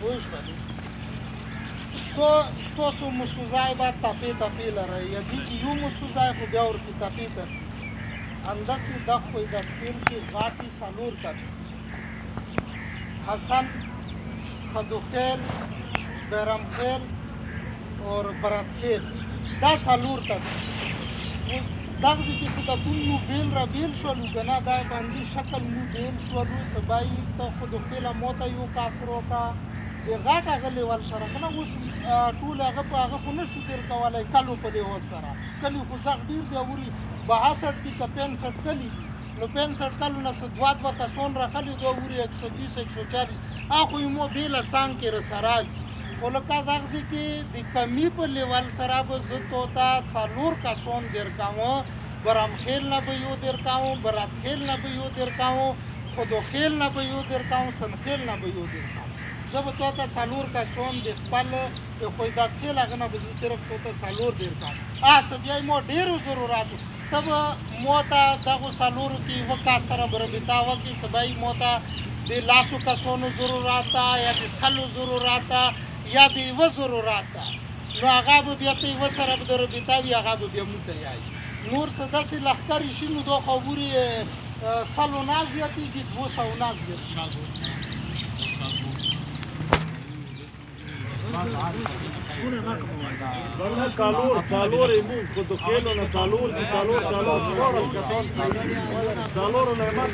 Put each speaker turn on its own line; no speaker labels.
پوه شولې تاسو مسوځای به تپې تپې لرئ یا دې کې یو مسوځای خو بیا ورکې تپې ته همداسې دا خو د تیل کې غاټې څلور تپې حسن خدوخیل بیرمخیل اور براتخیل دا څلور تپې اوس دغه ځای کې څه د کوم نو بیل را بیل شولو که نه دا باندې شکل مو بیل شولو څه بایي ته خدوخیله موته یو کاسر وکړه د غاټ هغه لیول سره که نه اوس ټول هغه په هغه خو نه شو تېر کولی کلو په لیول سره کلي خو غږ ډېر دی اوري 62 دي که 65 کلي دي نو 65 کلو نه څه دوه کسان راغلي دي اوري 120 140 هغه خو یې مو بېله څانګ کې رسره وي خو لکه دغه ځای کې د کمي په لیول سره به زه تو ته 4 کسان در کوم برمخیل نه به یو در کوم براتخیل نه به یو در کوم خدوخیل نه به یو در کوم سنخیل نه به یو در کوم زه به تو ته 4 کسان د خپل خویداتخیل هغه نه به زه صرف تو ته 4 در کوم څه بیا مو ډېرو ضروراتو ته به مو ته دغو 4 کې یوه کس سره به رابطه وکړي څه به یې مو ته د لاسو کسانو ضرورت ده یا د سلو ضرورت ده یا د یوه ضرورت ده نو هغه به بیا ته یوه سره به د رابطه وي هغه به بیا موږ ته یایي نور څه داسې لښکرې شي نو دا خبرې 100 نه زیاتېږي 200 نه زیاتېږي
calor y muy, cuando quiero la calor, calor, calor, calor, calor, calor, calor,